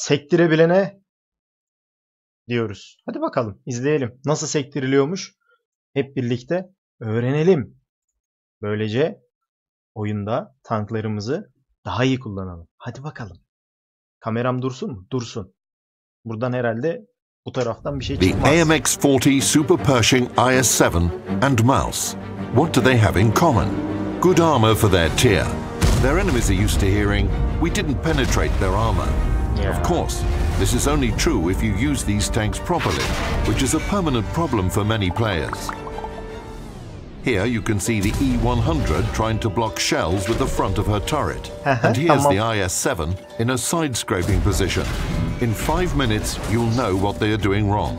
sektirebilene diyoruz. Hadi bakalım izleyelim. Nasıl sektiriliyormuş? Hep birlikte öğrenelim. Böylece oyunda tanklarımızı daha iyi kullanalım. Hadi bakalım. Kameram dursun mu? Dursun. Buradan herhalde bu taraftan bir şey çıkmaz. The AMX-40 Super Pershing IS-7 and Mouse. What do they have in common? Good armor for their tier. Their enemies are used to hearing, "We didn't penetrate their armor." Yeah. Of course, this is only true if you use these tanks properly, which is a permanent problem for many players. Here you can see the E-100 trying to block shells with the front of her turret. And here's the IS-7 in a side-scraping position. In 5 minutes, you'll know what they are doing wrong.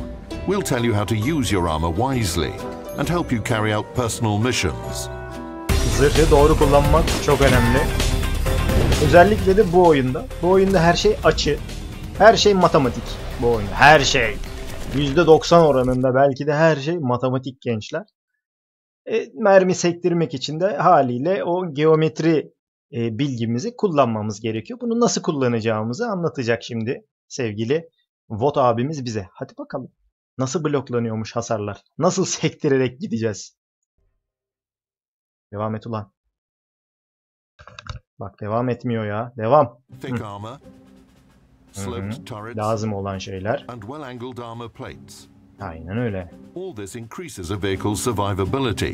We'll tell you how to use your armor wisely and help you carry out personal missions. Zırhı doğru kullanmak çok önemli. Özellikle de bu oyunda. Bu oyunda her şey açı. Her şey matematik bu oyunda. Her şey. %90 oranında belki de her şey matematik gençler. Mermi sektirmek için de haliyle o geometri bilgimizi kullanmamız gerekiyor. Bunu nasıl kullanacağımızı anlatacak şimdi sevgili Vot abimiz bize. Hadi bakalım. Nasıl bloklanıyormuş hasarlar? Nasıl sektirerek gideceğiz? Devam et ulan. Bak devam etmiyor ya. Devam. Lazım olan şeyler. Aynen öyle. All this increases a vehicle's survivability.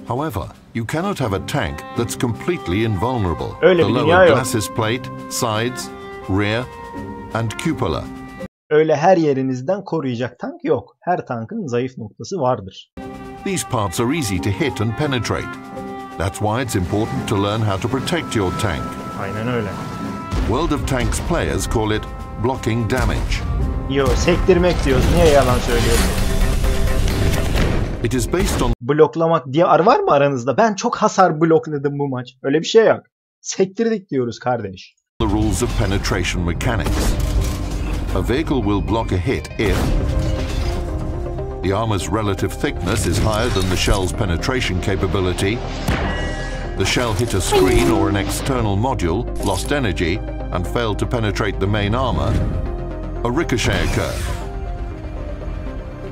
However, you cannot have a tank that's completely invulnerable. Öyle bir dünya yok. Glacis plate, sides, rear, and cupola. Öyle her yerinizden koruyacak tank yok. Her tankın zayıf noktası vardır. These parts are easy to hit and penetrate. That's why it's important to learn how to protect your tank. Aynen öyle. World of Tanks players call it blocking damage. Yo, sektirmek diyoruz. Niye yalan söylüyorsun? It is based on bloklamak diye var mı aranızda? Ben çok hasar blokladım bu maç. Öyle bir şey yok. Sektirdik diyoruz kardeş. The rules of penetration mechanics. A vehicle will block a hit if the armor's relative thickness is higher than the shell's penetration capability, the shell hit a screen or an external module, lost energy, and failed to penetrate the main armor, a ricochet occurred.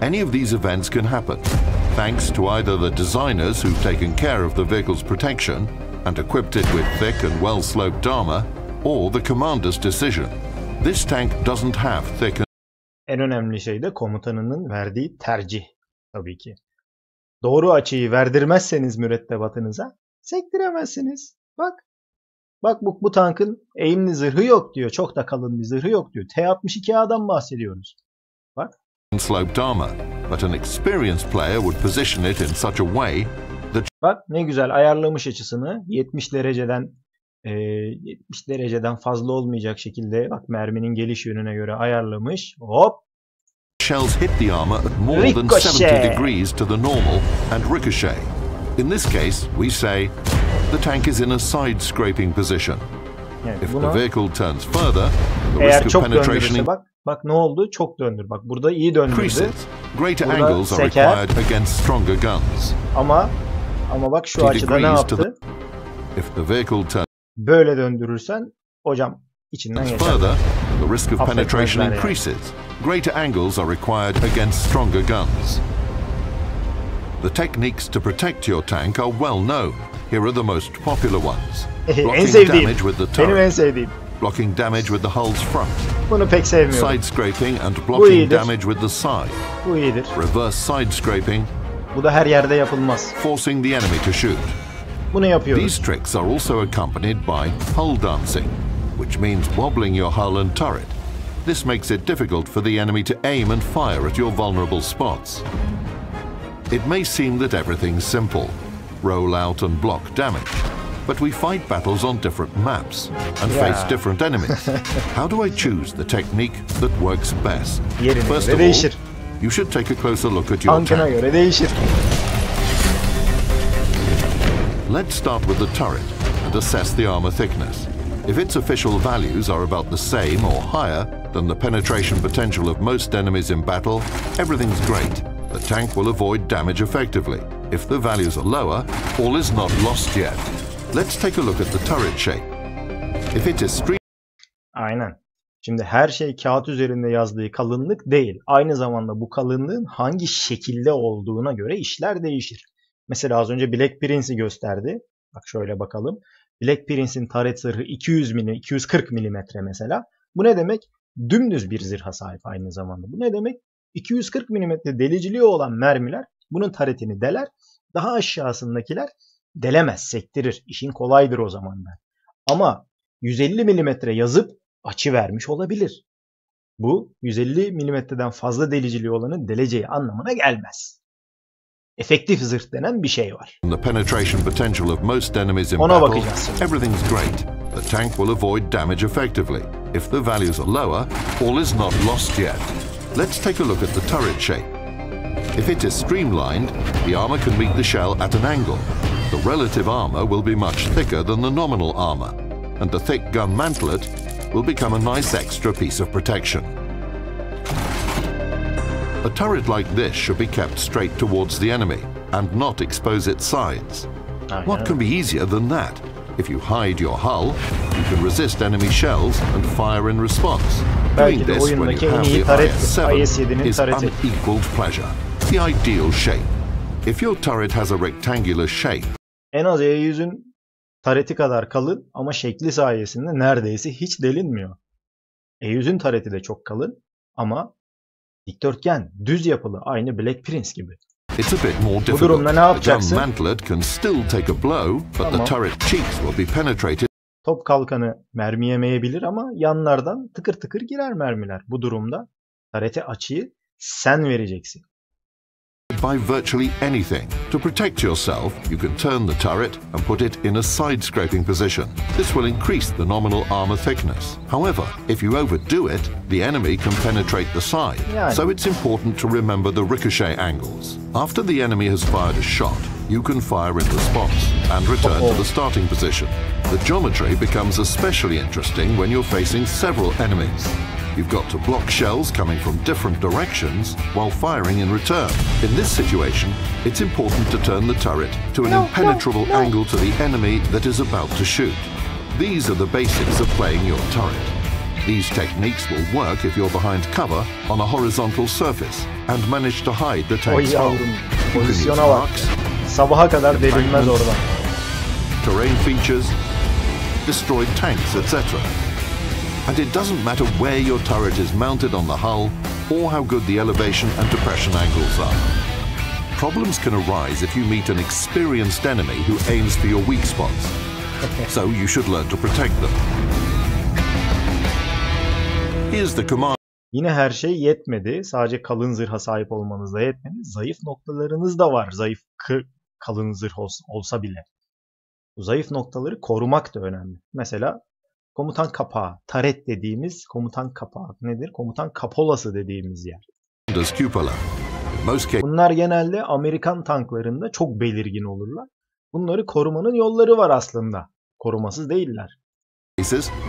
Any of these events can happen, thanks to either the designers who've taken care of the vehicle's protection and equipped it with thick and well-sloped armor, or the commander's decision. This tank doesn't have thick and... En önemli şey de komutanının verdiği tercih tabii ki. Doğru açıyı verdirmezseniz mürettebatınıza sektiremezsiniz. Bak bu tankın eğimli zırhı yok diyor. Çok da kalın bir zırhı yok diyor. T-62A'dan bahsediyoruz. Bak. Sloped armor, but an experienced player would position it in such a way that... Bak ne güzel ayarlamış açısını 70 dereceden fazla olmayacak şekilde bak merminin geliş yönüne göre ayarlamış. Hop. Shells hit the armor at more than 70 degrees to the normal and ricochet. In this case, we say the tank is in a side scraping position. Evet, if the vehicle turns further, the risk of penetration bak ne oldu? Çok döndür. Bak burada iyi döndürdü. Greater angles are required against stronger guns. Ama bak şu açıda ne yaptı? If the vehicle turns böyle döndürürsen hocam içinden geçer. Further, the risk of penetration increases. Greater angles are required against stronger guns. The techniques to protect your tank are well known. Here are the most popular ones. Blocking damage with the turret. Benim en sevdiğim. Blocking damage with the hull's front. Bunu pek sevmiyorum. Side scraping and blocking damage with the side. Bu iyidir. Reverse side scraping. Bu da her yerde yapılmaz. Forcing the enemy to shoot. Bunu yapıyoruz. These tricks are also accompanied by hull dancing, which means wobbling your hull and turret. This makes it difficult for the enemy to aim and fire at your vulnerable spots. It may seem that everything's simple, roll out and block damage, but we fight battles on different maps and face different enemies. How do I choose the technique that works best? First of all, you should take a closer look at your tank. Let's start with the turret and assess the armor thickness. If its official values are about the same or higher than the penetration potential of most enemies in battle, everything's great. The tank will avoid damage effectively. If the values are lower, all is not lost yet. Let's take a look at the turret shape. If it is street... Aynen. Şimdi her şey kağıt üzerinde yazdığı kalınlık değil. Aynı zamanda bu kalınlığın hangi şekilde olduğuna göre işler değişir. Mesela az önce Black Prince'i gösterdi. Bak şöyle bakalım. Black Prince'in taret zırhı 240 milimetre mesela. Bu ne demek? Dümdüz bir zırha sahip aynı zamanda. Bu ne demek? 240 milimetre deliciliği olan mermiler bunun taretini deler. Daha aşağısındakiler delemez, sektirir. İşin kolaydır o zaman da. Ama 150 milimetre yazıp açı vermiş olabilir. Bu 150 milimetreden fazla deliciliği olanın deleceği anlamına gelmez. Efektif zırh denen bir şey var. The penetration potential of most enemies in Ona battle, bakacağız. everything's great. The tank will avoid damage effectively. If the values are lower, all is not lost yet. Let's take a look at the turret shape. If it is streamlined, the armor can meet the shell at an angle. The relative armor will be much thicker than the nominal armor, and the thick gun mantlet will become a nice extra piece of protection. A turret like this should be kept straight towards the enemy and not expose its sides. What can be easier than that? If you hide your hull, you can resist enemy shells and fire in response. Doing this when you have the IS-7 is unequaled pleasure. The ideal shape. If your turret has a rectangular shape, en az E100'ün tareti kadar kalın ama şekli sayesinde neredeyse hiç delinmiyor. E100'ün tareti de çok kalın ama dikdörtgen, düz yapılı, aynı Black Prince gibi. It's a bit more Bu difficult. durumda ne The gun yapacaksın? mantlet can still take a blow, but the Tamam. turret cheeks will be penetrated Top kalkanı mermi yemeyebilir ama yanlardan tıkır tıkır girer mermiler. Bu durumda tarete açıyı sen vereceksin. by virtually anything. To protect yourself, you can turn the turret and put it in a side-scraping position. This will increase the nominal armor thickness. However, if you overdo it, the enemy can penetrate the side. So it's important to remember the ricochet angles. After the enemy has fired a shot, you can fire in response and return to the starting position. The geometry becomes especially interesting when you're facing several enemies. You've got to block shells coming from different directions while firing in return. In this situation, it's important to turn the turret to an impenetrable angle to the enemy that is about to shoot. These are the basics of playing your turret. These techniques will work if you're behind cover on a horizontal surface and manage to hide the tank's hull. You can use arcs, Sabaha kadar delinmez oradan. terrain features, destroyed tanks, etc. And it doesn't matter where your turret is mounted on the hull or how good the elevation and depression angles are. Problems can arise if you meet an experienced enemy who aims for your weak spots. So you should learn to protect them. Here's the command. Yine her şey yetmedi. Sadece kalın zırha sahip olmanız da yetmedi. Zayıf noktalarınız da var. Zayıf kalın zırh olsa bile. Bu zayıf noktaları korumak da önemli. Mesela komutan kapağı, taret dediğimiz komutan kapağı nedir? Komutan kapolası dediğimiz yer. Bunlar genelde Amerikan tanklarında çok belirgin olurlar. Bunları korumanın yolları var aslında. Korumasız değiller.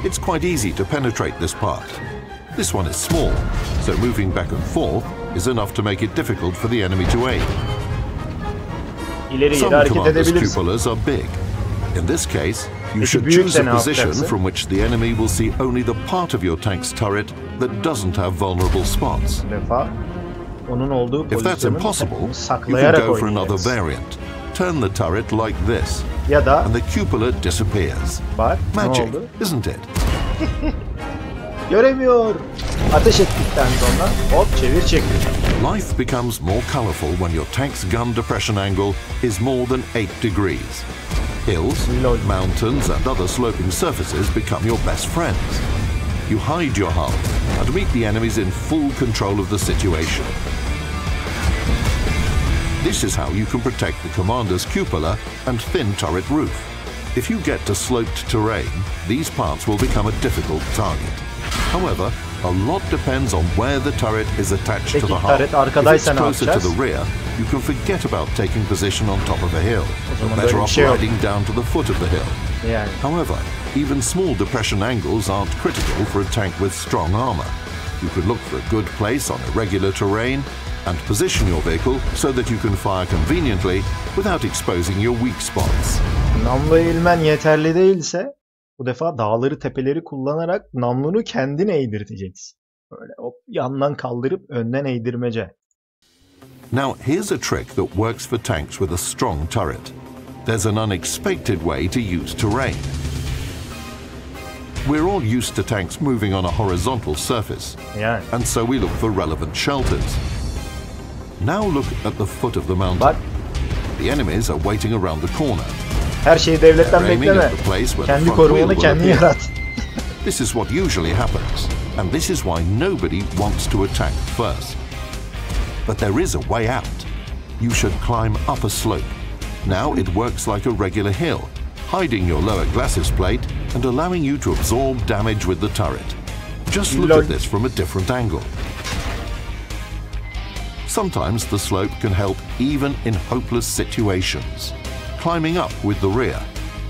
It's quite easy to penetrate this part. This one is small, so moving back and forth is enough to make it difficult for the enemy to aim. İleri geri Some hareket commanders' edebilirsin. cupolas are big. In this case, you should choose a position from which the enemy will see only the part of your tank's turret that doesn't have vulnerable spots. Bu defa onun olduğu If that's pozisyonu impossible, you can saklayarak go for another oynayacağız. variant. Turn the turret like this, Ya da and the cupola disappears. bak ne Magic, oldu? isn't it? Göremiyor. Ateş ettikten sonra hop çevir çekir. Life becomes more colorful when your tank's gun depression angle is more than 8 degrees. Hills, mountains, and other sloping surfaces become your best friends. You hide your hull and meet the enemies in full control of the situation. This is how you can protect the commander's cupola and thin turret roof. If you get to sloped terrain, these parts will become a difficult target. However, a lot depends on where the turret is attached to the hull. If it's closer to the rear, you can forget about taking position on top of a hill. You're better off riding down to the foot of the hill. However, even small depression angles aren't critical for a tank with strong armor. You could look for a good place on irregular terrain and position your vehicle so that you can fire conveniently without exposing your weak spots. Namlu eğilmen yeterli değilse Bu defa dağları tepeleri kullanarak namlunu kendin eğdirteceksin. Böyle hop yandan kaldırıp önden eğdirmece. Now here's a trick that works for tanks with a strong turret. There's an unexpected way to use terrain. We're all used to tanks moving on a horizontal surface, Yani. and so we look for relevant shelters. Now look at the foot of the mountain. Bak, The enemies are waiting around the corner. her şeyi devletten They're aiming bekleme. at the place where the Kendi front wheel korumanı will kendin appear. yarat. This is what usually happens, and this is why nobody wants to attack first. But there is a way out. You should climb up a slope. Now it works like a regular hill, hiding your lower glacis plate and allowing you to absorb damage with the turret. Just look at this from a different angle. Sometimes the slope can help even in hopeless situations. Climbing up with the rear,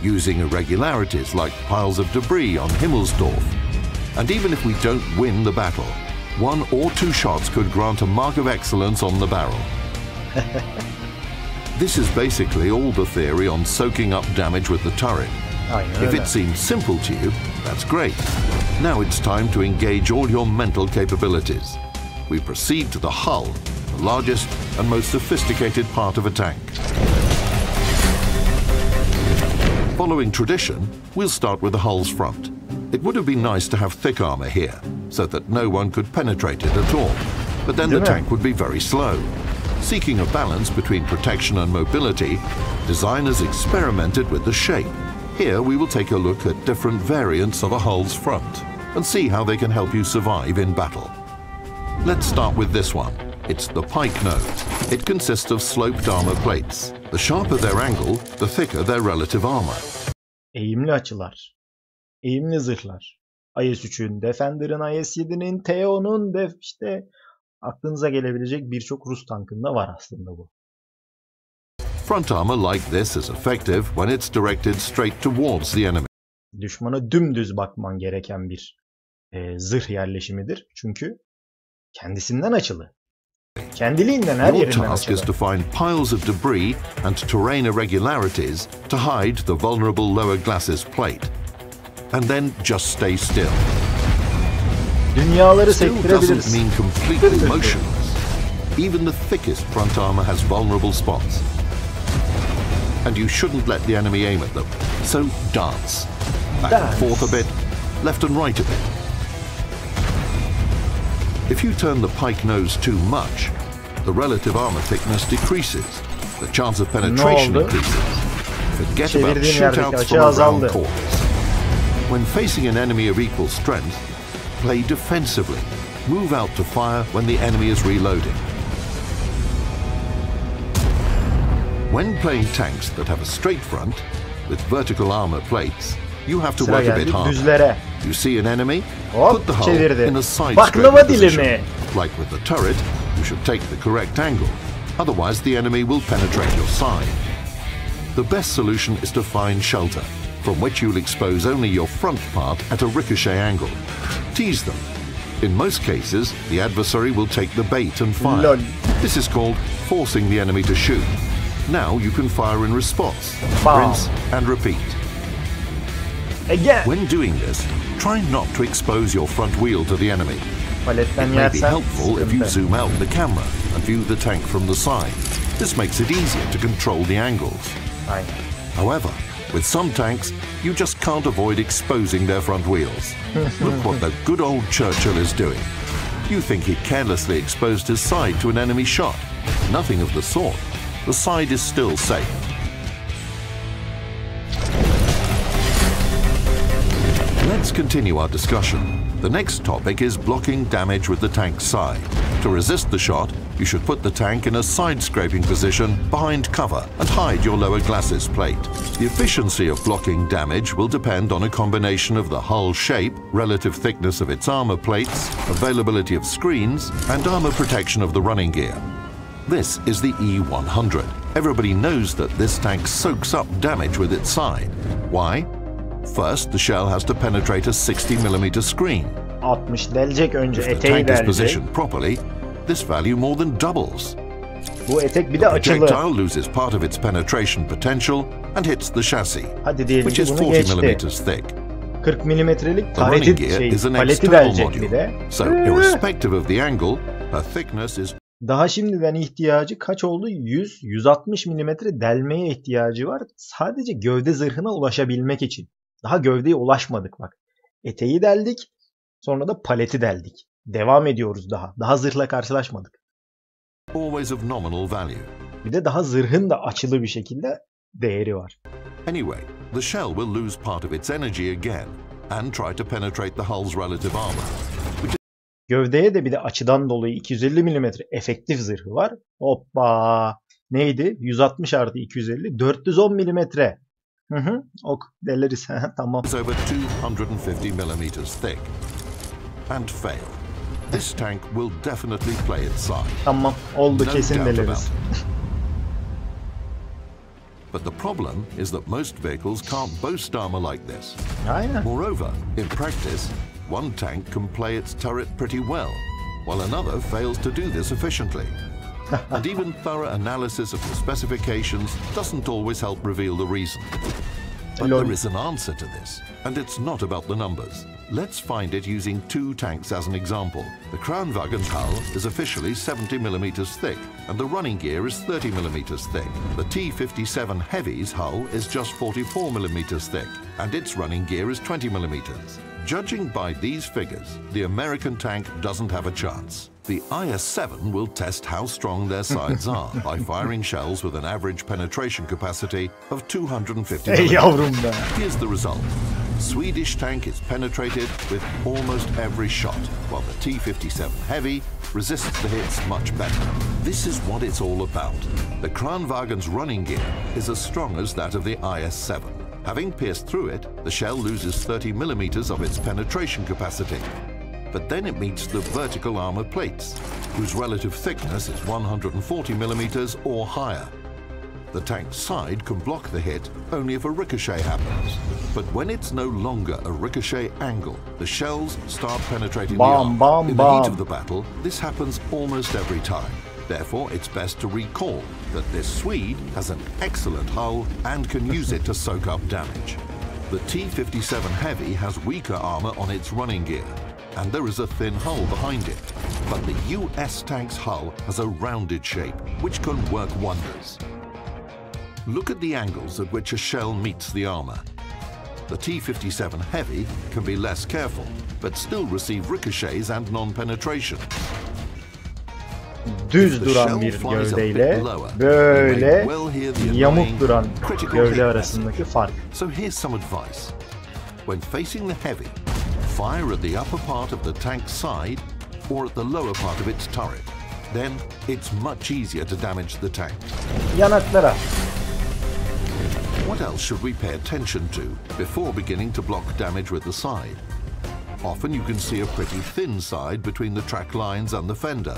using irregularities like piles of debris on Himmelsdorf. And even if we don't win the battle, 1 or 2 shots could grant a mark of excellence on the barrel. This is basically all the theory on soaking up damage with the turret. Aynen If öyle. it seems simple to you, that's great. Now it's time to engage all your mental capabilities. We proceed to the hull, the largest and most sophisticated part of a tank. Following tradition, we'll start with the hull's front. It would have been nice to have thick armor here, so that no one could penetrate it at all. But then the tank would be very slow. Seeking a balance between protection and mobility, designers experimented with the shape. Here we will take a look at different variants of a hull's front and see how they can help you survive in battle. Let's start with this one. It's the pike nose. It consists of sloped armor plates. The sharper their angle, the thicker their relative armor. Eğimli açılar. Eğimli zırhlar. IS-3'ün, Defender'ın, IS-7'nin, T-10'un, işte aklınıza gelebilecek birçok Rus tankında var aslında bu. Front armor like this is effective when it's directed straight towards the enemy. Düşmana dümdüz bakman gereken bir zırh yerleşimidir. Çünkü kendisinden açılı. Kendiliğinden her Your yerinden task is açılı. to find piles of debris and terrain irregularities to hide the vulnerable lower glacis plate. And then just stay still. Dünyaları Still doesn't sektirebiliriz. mean completely motionless. Even the thickest front armor has vulnerable spots. And you shouldn't let the enemy aim at them. So dance. Back and forth a bit, left and right a bit. If you turn the pike nose too much, the relative armor thickness decreases. The chance of penetration increases. Forget about Çevirdiğim yerdeki shootouts açı from around azaldı. corners. When facing an enemy of equal strength, play defensively. Move out to fire when the enemy is reloading. When playing tanks that have a straight front, with vertical armor plates, you have to Sıra work a bit geldi harder. düzlere. You see an enemy? Hop, Put the hull çevirdi. in a side Baklava scraping position. dilimi. Like with the turret, you should take the correct angle. Otherwise, the enemy will penetrate your side. The best solution is to find shelter, from which you'll expose only your front part at a ricochet angle. Tease them. In most cases, the adversary will take the bait and fire. Lol. This is called forcing the enemy to shoot. Now you can fire in response, Bam. rinse and repeat. Again. When doing this, try not to expose your front wheel to the enemy. Paletten It may be yersen helpful if you sıkıntı. zoom out the camera and view the tank from the side. This makes it easier to control the angles. Aynen. However, with some tanks, you just can't avoid exposing their front wheels. Look what the good old Churchill is doing. You think he carelessly exposed his side to an enemy shot. Nothing of the sort. The side is still safe. Let's continue our discussion. The next topic is blocking damage with the tank's side. To resist the shot, you should put the tank in a side-scraping position behind cover and hide your lower glacis plate. The efficiency of blocking damage will depend on a combination of the hull shape, relative thickness of its armor plates, availability of screens, and armor protection of the running gear. This is the E-100. Everybody knows that this tank soaks up damage with its side. Why? First, the shell has to penetrate a 60mm screen. 60 delecek önce, If the eteği tank is delecek. positioned properly, this value more than doubles. Bu etek bir de açılı. Projectile loses part of its penetration potential and hits the chassis, Hadi diyelim which ki is bunu 40mm geçti. thick. 40 milimetrelik The running paleti, gear is an paleti external delecek module, bir de. so irrespective of the angle, her thickness is Daha şimdiden ihtiyacı kaç oldu? 100-160 milimetre delmeye ihtiyacı var. Sadece gövde zırhına ulaşabilmek için. Daha gövdeye ulaşmadık bak. Eteği deldik. Sonra da paleti deldik. Devam ediyoruz daha. Daha zırhla karşılaşmadık. always of nominal value. Bir de daha zırhın da açılı bir şekilde değeri var. Anyway, the shell will lose part of its energy again and try to penetrate the hull's relative armor. Gövdeye de bir de açıdan dolayı 250 mm efektif zırhı var. Hoppa! Neydi? 160 artı 250. 410 mm. Ok deleriz. Tamam. It's over 250 millimeters thick. And fail. This tank will definitely play its side. Tamam. Oldu, No kesin doubt deleriz. about it. But the problem is that most vehicles can't boast armor like this. Aynen. Moreover, in practice, one tank can play its turret pretty well, while another fails to do this efficiently. And even thorough analysis of the specifications doesn't always help reveal the reason. But there is an answer to this, and it's not about the numbers. Let's find it using two tanks as an example. The Kranwagen's hull is officially 70 millimeters thick, and the running gear is 30 millimeters thick. The T-57 Heavy's hull is just 44 millimeters thick, and its running gear is 20 millimeters. Judging by these figures, the American tank doesn't have a chance. The IS-7 will test how strong their sides are by firing shells with an average penetration capacity of 250 Ey yavrum be. Here's the result. Swedish tank is penetrated with almost every shot, while the T-57 Heavy resists the hits much better. This is what it's all about. The Kranwagen's running gear is as strong as that of the IS-7. Having pierced through it, the shell loses 30 millimeters of its penetration capacity. But then it meets the vertical armor plates, whose relative thickness is 140 millimeters or higher. The tank's side can block the hit only if a ricochet happens. But when it's no longer a ricochet angle, the shells start penetrating the armor. In the heat of the battle, this happens almost every time. Therefore, it's best to recall that this Swede has an excellent hull and can use it to soak up damage. The T-57 Heavy has weaker armor on its running gear, and there is a thin hull behind it. But the US tank's hull has a rounded shape, which can work wonders. Look at the angles at which a shell meets the armor. The T-57 Heavy can be less careful, but still receive ricochets and non-penetration. Düz duran bir gövdeyle böyle yamuk duran gövde arasındaki fark. So here's some advice. When facing the Heavy, fire at the upper part of the tank's side or at the lower part of its turret. Then it's much easier to damage the tank. Yanaklara. What else should we pay attention to before beginning to block damage with the side? Often you can see a pretty thin side between the track lines and the fender.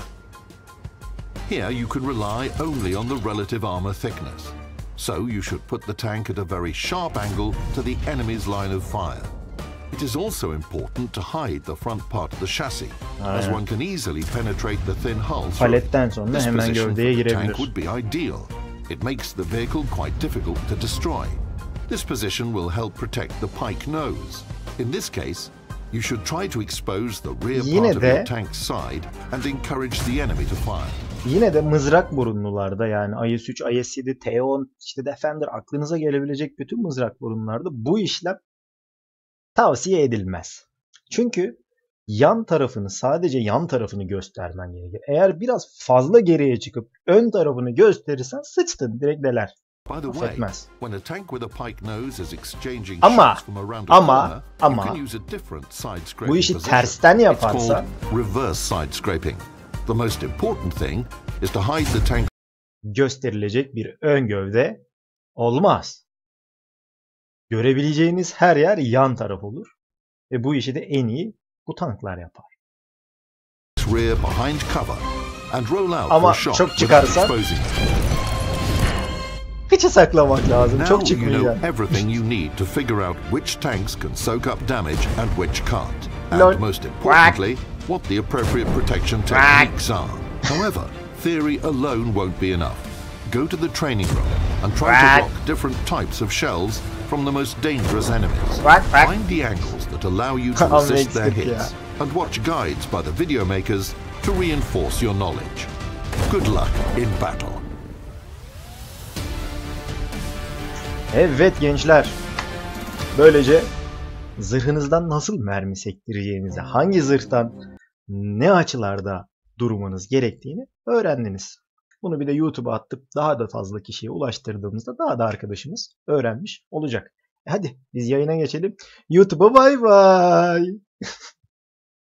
Here you can rely only on the relative armor thickness. So you should put the tank at a very sharp angle to the enemy's line of fire. It is also important to hide the front part of the chassis, as one can easily penetrate the thin hull through. Paletten sonra hemen gövdeye The girebilir. tank would be ideal. It makes the vehicle quite difficult to destroy. This position will help protect the pike nose. In this case, you should try to expose the rear part of your tank's side and encourage the enemy to fire. Yine de mızrak burunlularda, yani IS-3, IS-7, T-10, işte Defender, aklınıza gelebilecek bütün mızrak burunlularda bu işlem tavsiye edilmez. Çünkü yan tarafını, sadece yan tarafını göstermen gerekir. Eğer biraz fazla geriye çıkıp ön tarafını gösterirsen sıçtın, direkt deler. Affetmez. Ama bu işi tersten yaparsa the most important thing is to hide the tank. Gösterilecek bir ön gövde olmaz. Görebileceğiniz her yer yan taraf olur. Ve bu işi de en iyi bu tanklar yapar. Rear behind cover and roll out ama for a shot çok çıkarsa kıçı saklamak lazım. Çok çıkmayacak. You know everything you need to figure out which tanks can soak up damage and which can't. And most importantly, what the appropriate protection techniques are. However, theory alone won't be enough. Go to the training room and try to block different types of shells from the most dangerous enemies. Find the angles that allow you to resist their hits, and watch guides by the video makers to reinforce your knowledge. Good luck in battle. Evet gençler. Böylece zırhınızdan nasıl mermi sektireceğinizi, hangi zırhtan ne açılarda durmanız gerektiğini öğrendiniz. Bunu bir de YouTube'a atıp daha da fazla kişiye ulaştırdığımızda daha da arkadaşımız öğrenmiş olacak. Hadi biz yayına geçelim. YouTube'a bay bay.